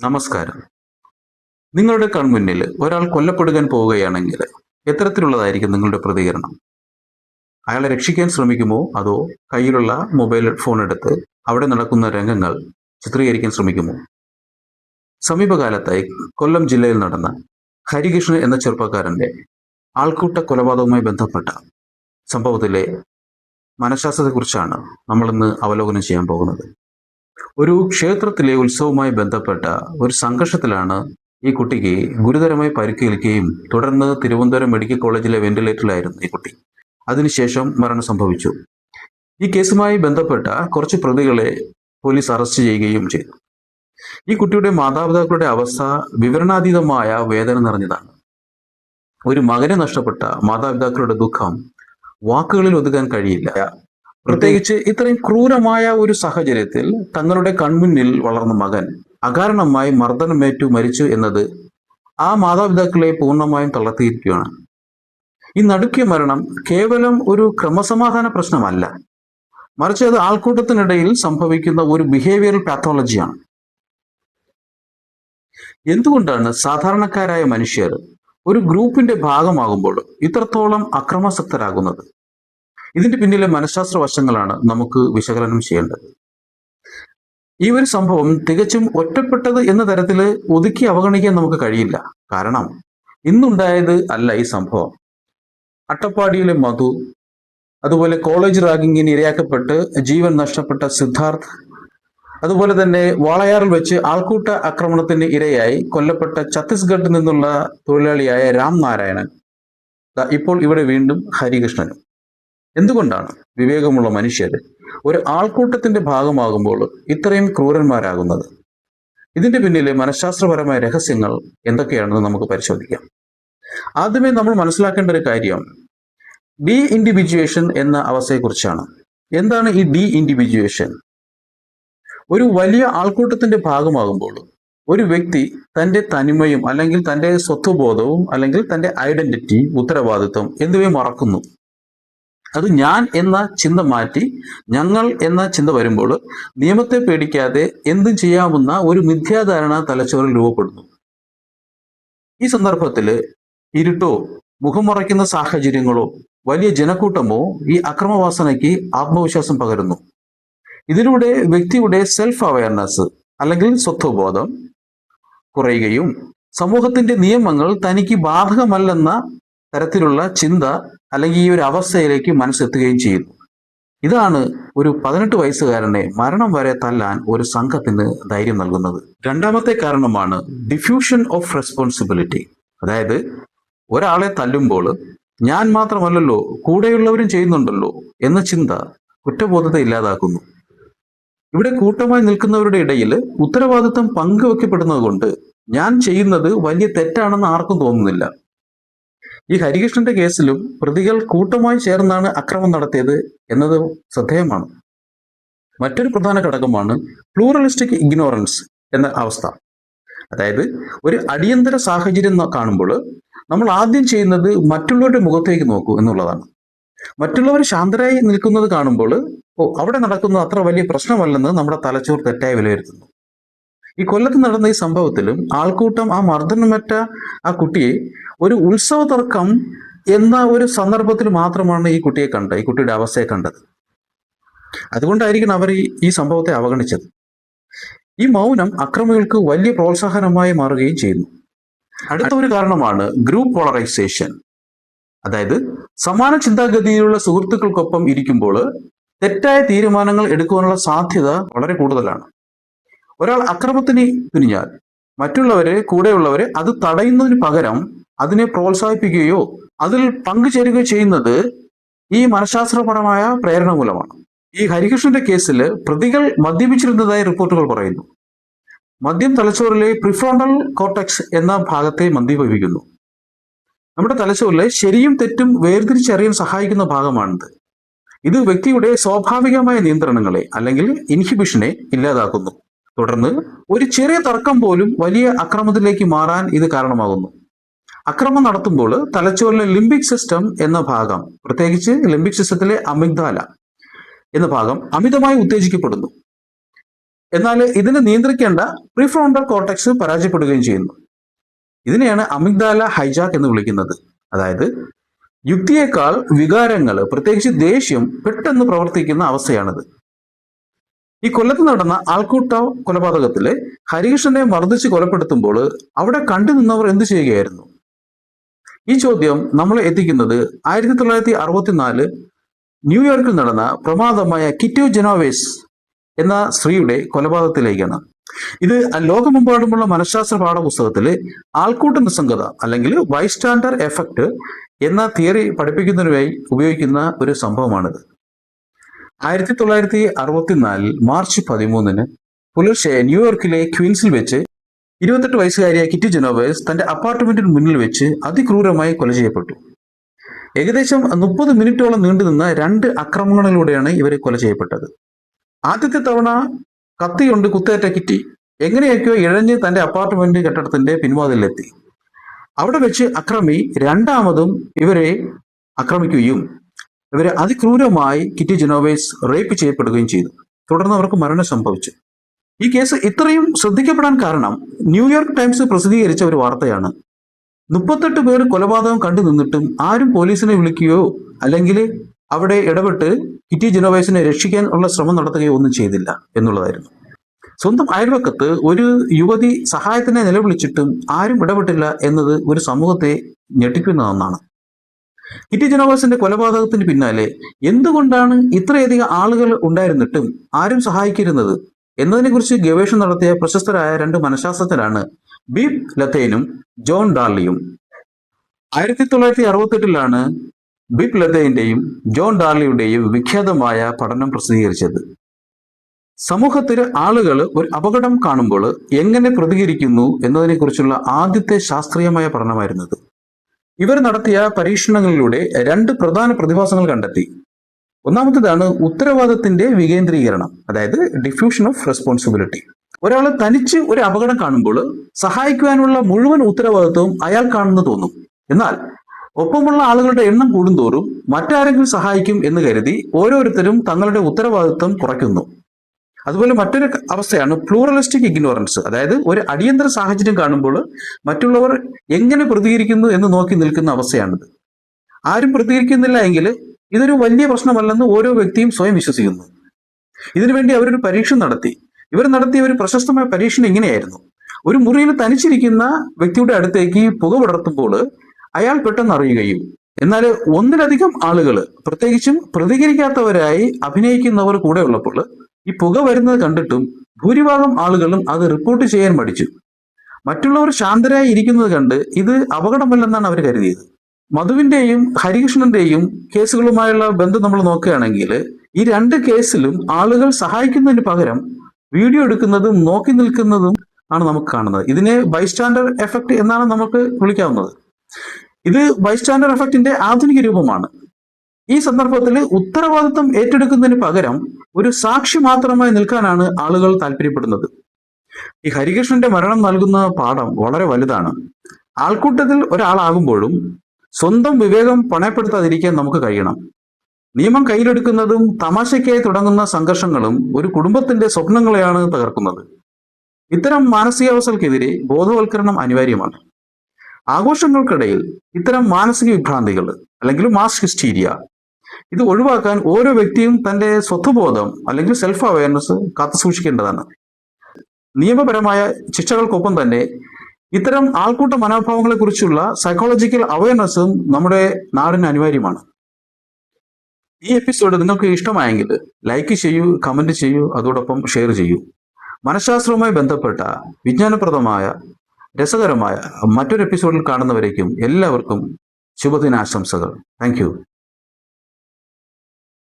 നമസ്കാരം. നിങ്ങളുടെ കൺമുന്നിൽ ഒരാൾ കൊല്ലപ്പെടുവാൻ പോവുകയാണെങ്കിൽ എത്തരത്തിലുള്ളതായിരിക്കും നിങ്ങളുടെ പ്രതികരണം? അയാളെ രക്ഷിക്കാൻ ശ്രമിക്കുമോ, അതോ കയ്യിലുള്ള മൊബൈൽ ഫോൺ എടുത്ത് അവിടെ നടക്കുന്ന രംഗങ്ങൾ ചിത്രീകരിക്കാൻ ശ്രമിക്കുമോ? സമീപകാലത്തായി കൊല്ലം ജില്ലയിൽ നടന്ന ഹരികൃഷ്ണൻ എന്ന ചെറുപ്പക്കാരന്റെ ആൾക്കൂട്ട കൊലപാതകവുമായി ബന്ധപ്പെട്ട സംഭവത്തിലെ മനഃശാസ്ത്രത്തെക്കുറിച്ചാണ് നമ്മളിന്ന് അവലോകനം ചെയ്യാൻ പോകുന്നത്. ഒരു ക്ഷേത്രത്തിലെ ഉത്സവവുമായി ബന്ധപ്പെട്ട ഒരു സംഘർഷത്തിലാണ് ഈ കുട്ടിക്ക് ഗുരുതരമായി പരിക്കേൽക്കുകയും തുടർന്ന് തിരുവനന്തപുരം മെഡിക്കൽ കോളേജിലെ വെന്റിലേറ്ററിലായിരുന്നു ഈ കുട്ടി. അതിനുശേഷം മരണം സംഭവിച്ചു. ഈ കേസുമായി ബന്ധപ്പെട്ട കുറച്ച് പ്രതികളെ പോലീസ് അറസ്റ്റ് ചെയ്യുകയും ചെയ്തു. ഈ കുട്ടിയുടെ മാതാപിതാക്കളുടെ അവസ്ഥ വിവരണാതീതമായ വേദന നിറഞ്ഞതാണ്. ഒരു മകനെ നഷ്ടപ്പെട്ട മാതാപിതാക്കളുടെ ദുഃഖം വാക്കുകളിൽ ഒതുക്കാൻ കഴിയില്ല. പ്രത്യേകിച്ച് ഇത്രയും ക്രൂരമായ ഒരു സാഹചര്യത്തിൽ തങ്ങളുടെ കൺമുന്നിൽ വളർന്ന മകൻ അകാരണമായി മർദ്ദനമേറ്റു മരിച്ചു എന്നത് ആ മാതാപിതാക്കളെ പൂർണ്ണമായും തളർത്തിയിരിക്കുകയാണ്. ഈ നടുക്കിയ മരണം കേവലം ഒരു ക്രമസമാധാന പ്രശ്നമല്ല, മറിച്ച് അത് ആൾക്കൂട്ടത്തിനിടയിൽ സംഭവിക്കുന്ന ഒരു ബിഹേവിയറൽ പാത്തോളജിയാണ്. എന്തുകൊണ്ടാണ് സാധാരണക്കാരായ മനുഷ്യർ ഒരു ഗ്രൂപ്പിന്റെ ഭാഗമാകുമ്പോൾ ഇത്രത്തോളം അക്രമാസക്തരാകുന്നത്? ഇതിന്റെ പിന്നിലെ മനഃശാസ്ത്ര വശങ്ങളാണ് നമുക്ക് വിശകലനം ചെയ്യേണ്ടത്. ഈ ഒരു സംഭവം തികച്ചും ഒറ്റപ്പെട്ടത് എന്ന തരത്തിൽ ഒതുക്കി അവഗണിക്കാൻ നമുക്ക് കഴിയില്ല. കാരണം ഇന്നുണ്ടായത് അല്ല ഈ സംഭവം. അട്ടപ്പാടിയിലെ മധു, അതുപോലെ കോളേജ് റാഗിങ്ങിന് ഇരയാക്കപ്പെട്ട് ജീവൻ നഷ്ടപ്പെട്ട സിദ്ധാർത്ഥ്, അതുപോലെ തന്നെ വാളയാറിൽ വെച്ച് ആൾക്കൂട്ട ആക്രമണത്തിന് ഇരയായി കൊല്ലപ്പെട്ട ഛത്തീസ്ഗഡിൽ നിന്നുള്ള തൊഴിലാളിയായ രാം നാരായണൻ, ഇപ്പോൾ ഇവിടെ വീണ്ടും ഹരികൃഷ്ണനും. എന്തുകൊണ്ടാണ് വിവേകമുള്ള മനുഷ്യർ ഒരു ആൾക്കൂട്ടത്തിന്റെ ഭാഗമാകുമ്പോൾ ഇത്രയും ക്രൂരന്മാരാകുന്നത്? ഇതിന്റെ പിന്നിലെ മനഃശാസ്ത്രപരമായ രഹസ്യങ്ങൾ എന്തൊക്കെയാണെന്ന് നമുക്ക് പരിശോധിക്കാം. ആദ്യമേ നമ്മൾ മനസ്സിലാക്കേണ്ട ഒരു കാര്യം ഡി ഇൻഡിവിജ്വേഷൻ എന്ന അവസ്ഥയെക്കുറിച്ചാണ്. എന്താണ് ഈ ഡി ഇൻഡിവിജ്വേഷൻ? ഒരു വലിയ ആൾക്കൂട്ടത്തിന്റെ ഭാഗമാകുമ്പോൾ ഒരു വ്യക്തി തന്റെ തനിമയും അല്ലെങ്കിൽ തന്റെ സ്വത്വബോധവും അല്ലെങ്കിൽ തന്റെ ഐഡന്റിറ്റി, ഉത്തരവാദിത്വം എന്നിവയെ മറക്കുന്നു. അത് ഞാൻ എന്ന ചിന്ത മാറ്റി ഞങ്ങൾ എന്ന ചിന്ത വരുമ്പോൾ നിയമത്തെ പേടിക്കാതെ എന്തും ചെയ്യാവുന്ന ഒരു മിഥ്യാധാരണ തലച്ചോറിൽ രൂപപ്പെടുന്നു. ഈ സന്ദർഭത്തിൽ ഇരുട്ടോ, മുഖം മറയ്ക്കുന്ന സാഹചര്യങ്ങളോ വലിയ ജനക്കൂട്ടമോ ഈ അക്രമവാസനയ്ക്ക് ആത്മവിശ്വാസം പകരുന്നു. ഇതിലൂടെ വ്യക്തിയുടെ സെൽഫ് അവയർനെസ് അല്ലെങ്കിൽ സ്വത്വബോധം കുറയുകയും സമൂഹത്തിന്റെ നിയമങ്ങൾ തനിക്ക് ബാധകമല്ലെന്ന തരത്തിലുള്ള ചിന്ത അല്ലെങ്കിൽ ഈ ഒരു അവസ്ഥയിലേക്ക് മനസ്സെത്തുകയും ചെയ്യുന്നു. ഇതാണ് ഒരു 18 വയസ്സുകാരനെ മരണം വരെ തല്ലാൻ ഒരു സംഘത്തിന് ധൈര്യം നൽകുന്നത്. രണ്ടാമത്തെ കാരണമാണ് ഡിഫ്യൂഷൻ ഓഫ് റെസ്പോൺസിബിലിറ്റി. അതായത് ഒരാളെ തല്ലുമ്പോൾ ഞാൻ മാത്രമല്ലല്ലോ കൂടെയുള്ളവരും ചെയ്യുന്നുണ്ടല്ലോ എന്ന ചിന്ത കുറ്റബോധത്തെ ഇല്ലാതാക്കുന്നു. ഇവിടെ കൂട്ടമായി നിൽക്കുന്നവരുടെ ഇടയിൽ ഉത്തരവാദിത്വം പങ്കുവെക്കപ്പെടുന്നത് കൊണ്ട് ഞാൻ ചെയ്യുന്നത് വലിയ തെറ്റാണെന്ന് ആർക്കും തോന്നുന്നില്ല. ഈ ഹരികൃഷ്ണന്റെ കേസിലും പ്രതികൾ കൂട്ടമായി ചേർന്നാണ് അക്രമം നടത്തിയത് എന്നത് ശ്രദ്ധേയമാണ്. മറ്റൊരു പ്രധാന ഘടകമാണ് പ്ലൂറലിസ്റ്റിക് ഇഗ്നോറൻസ് എന്ന അവസ്ഥ. അതായത് ഒരു അടിയന്തര സാഹചര്യം കാണുമ്പോൾ നമ്മൾ ആദ്യം ചെയ്യുന്നത് മറ്റുള്ളവരുടെ മുഖത്തേക്ക് നോക്കൂ എന്നുള്ളതാണ്. മറ്റുള്ളവർ ശാന്തരായി നിൽക്കുന്നത് കാണുമ്പോൾ അവിടെ നടക്കുന്നത് അത്ര വലിയ പ്രശ്നമല്ലെന്ന് നമ്മുടെ തലച്ചോർ തെറ്റായി വിലയിരുത്തുന്നു. ഈ കൊല്ലത്ത് നടന്ന ഈ സംഭവത്തിലും ആൾക്കൂട്ടം ആ മർദ്ദനമേറ്റ ആ കുട്ടിയെ ഒരു ഉത്സവ തർക്കം എന്ന ഒരു സന്ദർഭത്തിൽ മാത്രമാണ് ഈ കുട്ടിയുടെ അവസ്ഥയെ കണ്ടത്. അതുകൊണ്ടായിരിക്കണം അവർ ഈ സംഭവത്തെ അവഗണിച്ചത്. ഈ മൗനം അക്രമികൾക്ക് വലിയ പ്രോത്സാഹനമായി മാറുകയും ചെയ്യുന്നു. അടുത്ത ഒരു കാരണമാണ് ഗ്രൂപ്പ് പോളറൈസേഷൻ. അതായത് സമാന ചിന്താഗതിയിലുള്ള സുഹൃത്തുക്കൾക്കൊപ്പം ഇരിക്കുമ്പോൾ തെറ്റായ തീരുമാനങ്ങൾ എടുക്കുവാനുള്ള സാധ്യത വളരെ കൂടുതലാണ്. ഒരാൾ അക്രമത്തിന് തുനിഞ്ഞാൽ മറ്റുള്ളവരെ, കൂടെയുള്ളവരെ അത് തടയുന്നതിന് പകരം അതിനെ പ്രോത്സാഹിപ്പിക്കുകയോ അതിൽ പങ്കുചേരുകയോ ചെയ്യുന്നത് ഈ മനഃശാസ്ത്രപരമായ പ്രേരണ മൂലമാണ്. ഈ ഹരികൃഷ്ണന്റെ കേസിൽ പ്രതികൾ മദ്യപിച്ചിരുന്നതായി റിപ്പോർട്ടുകൾ പറയുന്നു. മദ്യം തലച്ചോറിലെ പ്രിഫ്രോണ്ടൽ കോർട്ടെക്സ് എന്ന ഭാഗത്തെ മന്ദീഭവിക്കുന്നു. നമ്മുടെ തലച്ചോറിലെ ശരിയും തെറ്റും വേർതിരിച്ചറിയാൻ സഹായിക്കുന്ന ഭാഗമാണിത്. ഇത് വ്യക്തിയുടെ സ്വാഭാവികമായ നിയന്ത്രണങ്ങളെ അല്ലെങ്കിൽ ഇൻഹിബിഷനെ ഇല്ലാതാക്കുന്നു. തുടർന്ന് ഒരു ചെറിയ തർക്കം പോലും വലിയ അക്രമത്തിലേക്ക് മാറാൻ ഇത് കാരണമാകുന്നു. അക്രമം നടത്തുമ്പോൾ തലച്ചോറിലെ ലിംബിക് സിസ്റ്റം എന്ന ഭാഗം, പ്രത്യേകിച്ച് ലിംബിക് സിസ്റ്റത്തിലെ അമിഗ്ദാല എന്ന ഭാഗം അമിതമായി ഉത്തേജിക്കപ്പെടുന്നു. എന്നാൽ ഇതിനെ നിയന്ത്രിക്കേണ്ട പ്രീഫ്രോണ്ടൽ കോർട്ടെക്സ് പരാജയപ്പെടുകയും ചെയ്യുന്നു. ഇതിനെയാണ് അമിഗ്ദാല ഹൈജാക്ക് എന്ന് വിളിക്കുന്നത്. അതായത് യുക്തിയേക്കാൾ വികാരങ്ങൾ, പ്രത്യേകിച്ച് ദേഷ്യം പെട്ടെന്ന് പ്രവർത്തിക്കുന്ന അവസ്ഥയാണിത്. ഈ കൊല്ലത്ത് നടന്ന ആൾക്കൂട്ട കൊലപാതകത്തില് ഹരികൃഷ്ണനെ മർദ്ദിച്ച് കൊലപ്പെടുത്തുമ്പോൾ അവിടെ കണ്ടു നിന്നവർ എന്ത് ചെയ്യുകയായിരുന്നു? ഈ ചോദ്യം നമ്മളെ എത്തിക്കുന്നത് 1964 ന്യൂയോർക്കിൽ നടന്ന പ്രമാദമായ കിറ്റി ജെനോവേസ് എന്ന സ്ത്രീയുടെ കൊലപാതകത്തിലേക്കാണ്. ഇത് ലോകമെമ്പാടുമുള്ള മനഃശാസ്ത്ര പാഠപുസ്തകത്തിൽ ആൾക്കൂട്ട നിസ്സംഗത അല്ലെങ്കിൽ ബൈസ്റ്റാൻഡർ എഫക്റ്റ് എന്ന തിയറി പഠിപ്പിക്കുന്നതിനായി ഉപയോഗിക്കുന്ന ഒരു സംഭവമാണിത്. 1964 മാർച്ച് 13 പുലർച്ചെ ന്യൂയോർക്കിലെ ക്വീൻസിൽ വെച്ച് 28 വയസ്സുകാരിയായ കിറ്റി ജെനോവേസ് തന്റെ അപ്പാർട്ട്മെന്റിന് മുന്നിൽ വെച്ച് അതിക്രൂരമായി കൊല ചെയ്യപ്പെട്ടു. ഏകദേശം 30 മിനിറ്റോളം നീണ്ടുനിന്ന 2 ആക്രമണങ്ങളിലൂടെയാണ് ഇവരെ കൊല ചെയ്യപ്പെട്ടത്. ആദ്യത്തെ തവണ കത്തി കൊണ്ട് കുത്തേറ്റ കിറ്റി എങ്ങനെയൊക്കെയോ ഇഴഞ്ഞ് തന്റെ അപ്പാർട്ട്മെന്റ് കെട്ടിടത്തിന്റെ പിൻവാതിലെത്തി. അവിടെ വെച്ച് അക്രമി രണ്ടാമതും ഇവരെ ആക്രമിക്കുകയും ഇവരെ അതിക്രൂരമായി കിറ്റി ജെനോവേസ് റേപ്പ് ചെയ്യപ്പെടുകയും ചെയ്തു. തുടർന്ന് അവർക്ക് മരണം സംഭവിച്ചു. ഈ കേസ് ഇത്രയും ശ്രദ്ധിക്കപ്പെടാൻ കാരണം ന്യൂയോർക്ക് ടൈംസ് പ്രസിദ്ധീകരിച്ച ഒരു വാർത്തയാണ്. 38 പേർ കൊലപാതകം കണ്ടു നിന്നിട്ടും ആരും പോലീസിനെ വിളിക്കുകയോ അല്ലെങ്കിൽ അവിടെ ഇടപെട്ട് കിറ്റി ജെനോവേസിനെ രക്ഷിക്കാൻ ഉള്ള ശ്രമം നടത്തുകയോ ഒന്നും ചെയ്തില്ല എന്നുള്ളതായിരുന്നു. സ്വന്തം അയൽവക്കത്ത് ഒരു യുവതി സഹായത്തിനെ നിലവിളിച്ചിട്ടും ആരും ഇടപെട്ടില്ല എന്നത് ഒരു സമൂഹത്തെ ഞെട്ടിക്കുന്ന ഒന്നാണ്. കിറ്റി ജെനോവേസിന്റെ കൊലപാതകത്തിന് പിന്നാലെ എന്തുകൊണ്ടാണ് ഇത്രയധികം ആളുകൾ ഉണ്ടായിരുന്നിട്ടും ആരും സഹായിക്കരുന്നത് എന്നതിനെക്കുറിച്ച് ഗവേഷണം നടത്തിയ പ്രശസ്തരായ 2 മനഃശാസ്ത്രജ്ഞരാണ് ബീപ് ലതേനും ജോൺ ഡാർലിയും. 1968 ബീപ് ലതേന്റെയും ജോൺ ഡാർലിയുടെയും വിഖ്യാതമായ പഠനം പ്രസിദ്ധീകരിച്ചത്. സമൂഹത്തിൽ ആളുകൾ ഒരു അപകടം കാണുമ്പോൾ എങ്ങനെ പ്രതികരിക്കുന്നു എന്നതിനെക്കുറിച്ചുള്ള ആദ്യത്തെ ശാസ്ത്രീയമായ പഠനമായിരുന്നത്. ഇവർ നടത്തിയ പരീക്ഷണങ്ങളിലൂടെ 2 പ്രധാന പ്രതിഭാസങ്ങൾ കണ്ടെത്തി. ഒന്നാമത്തേതാണ് ഉത്തരവാദിത്തത്തിന്റെ വികേന്ദ്രീകരണം, അതായത് ഡിഫ്യൂഷൻ ഓഫ് റെസ്പോൺസിബിലിറ്റി. ഒരാൾ തനിച്ച് ഒരു അപകടം കാണുമ്പോൾ സഹായിക്കുവാനുള്ള മുഴുവൻ ഉത്തരവാദിത്വവും അയാൾക്കാണെന്ന് തോന്നും. എന്നാൽ ഒപ്പമുള്ള ആളുകളുടെ എണ്ണം കൂടുന്തോറും മറ്റാരെങ്കിലും സഹായിക്കും എന്ന് കരുതി ഓരോരുത്തരും തങ്ങളുടെ ഉത്തരവാദിത്വം കുറയ്ക്കുന്നു. അതുപോലെ മറ്റൊരു അവസ്ഥയാണ് പ്ലൂറലിസ്റ്റിക് ഇഗ്നോറൻസ്, അതായത് ഒരു അടിയന്തര സാഹചര്യം കാണുമ്പോൾ മറ്റുള്ളവർ എങ്ങനെ പ്രതികരിക്കുന്നു എന്ന് നോക്കി നിൽക്കുന്ന അവസ്ഥയാണിത്. ആരും പ്രതികരിക്കുന്നില്ല എങ്കിൽ ഇതൊരു വലിയ പ്രശ്നമല്ലെന്ന് ഓരോ വ്യക്തിയും സ്വയം വിശ്വസിക്കുന്നു. ഇതിനുവേണ്ടി അവരൊരു പരീക്ഷ നടത്തി. ഇവർ നടത്തിയ ഒരു പ്രശസ്തമായ പരീക്ഷണം ഇങ്ങനെയായിരുന്നു. ഒരു മുറിയിൽ തനിച്ചിരിക്കുന്ന വ്യക്തിയുടെ അടുത്തേക്ക് പുക പടർത്തുമ്പോൾ അയാൾ പെട്ടെന്ന് അറിയുകയും എന്നാൽ ഒന്നിലധികം ആളുകൾ, പ്രത്യേകിച്ചും പ്രതികരിക്കാത്തവരായി അഭിനയിക്കുന്നവർ കൂടെ ഉള്ളപ്പോൾ ഈ പുക വരുന്നത് കണ്ടിട്ടും ഭൂരിഭാഗം ആളുകളും അത് റിപ്പോർട്ട് ചെയ്യാൻ മടിച്ചു. മറ്റുള്ളവർ ശാന്തരായി ഇരിക്കുന്നത് കണ്ട് ഇത് അപകടമല്ലെന്നാണ് അവർ കരുതിയത്. മധുവിന്റെയും ഹരികൃഷ്ണന്റെയും കേസുകളുമായുള്ള ബന്ധം നമ്മൾ നോക്കുകയാണെങ്കിൽ ഈ 2 കേസിലും ആളുകൾ സഹായിക്കുന്നതിന് പകരം വീഡിയോ എടുക്കുന്നതും നോക്കി നിൽക്കുന്നതും ആണ് നമുക്ക് കാണുന്നത്. ഇതിനെ ബൈസ്റ്റാൻഡർ എഫക്റ്റ് എന്നാണ് നമുക്ക് വിളിക്കാവുന്നത്. ഇത് ബൈസ്റ്റാൻഡർ എഫക്റ്റിന്റെ ആധുനിക രൂപമാണ്. ഈ സന്ദർഭത്തിൽ ഉത്തരവാദിത്വം ഏറ്റെടുക്കുന്നതിന് പകരം ഒരു സാക്ഷി മാത്രമായി നിൽക്കാനാണ് ആളുകൾ താല്പര്യപ്പെടുന്നത്. ഈ ഹരികൃഷ്ണന്റെ മരണം നൽകുന്ന പാഠം വളരെ വലുതാണ്. ആൾക്കൂട്ടത്തിൽ ഒരാളാകുമ്പോഴും സ്വന്തം വിവേകം പണയപ്പെടുത്താതിരിക്കാൻ നമുക്ക് കഴിയണം. നിയമം കയ്യിലെടുക്കുന്നതും തമാശയ്ക്കായി തുടങ്ങുന്ന സംഘർഷങ്ങളും ഒരു കുടുംബത്തിന്റെ സ്വപ്നങ്ങളെയാണ് തകർക്കുന്നത്. ഇത്തരം മാനസികാവസ്ഥകൾക്കെതിരെ ബോധവൽക്കരണം അനിവാര്യമാണ്. ആഘോഷങ്ങൾക്കിടയിൽ ഇത്തരം മാനസിക വിഭ്രാന്തികൾ അല്ലെങ്കിൽ മാസ് ഹിസ്റ്റീരിയ ഇത് ഒഴിവാക്കാൻ ഓരോ വ്യക്തിയും തന്റെ സ്വത്വബോധം അല്ലെങ്കിൽ സെൽഫ് അവയർനെസ് കാത്തുസൂക്ഷിക്കേണ്ടതാണ്. നിയമപരമായ ശിക്ഷകൾക്കൊപ്പം തന്നെ ഇത്തരം ആൾക്കൂട്ട മനോഭാവങ്ങളെ കുറിച്ചുള്ള സൈക്കോളജിക്കൽ അവയർനെസ്സും നമ്മുടെ നാടിന് അനിവാര്യമാണ്. ഈ എപ്പിസോഡ് നിങ്ങൾക്ക് ഇഷ്ടമായെങ്കിൽ ലൈക്ക് ചെയ്യൂ, കമന്റ് ചെയ്യൂ, അതോടൊപ്പം ഷെയർ ചെയ്യൂ. മനഃശാസ്ത്രവുമായി ബന്ധപ്പെട്ട വിജ്ഞാനപ്രദമായ രസകരമായ മറ്റൊരു എപ്പിസോഡിൽ കാണുന്നവരേക്കും എല്ലാവർക്കും ശുഭദിനാശംസകൾ. Thank you.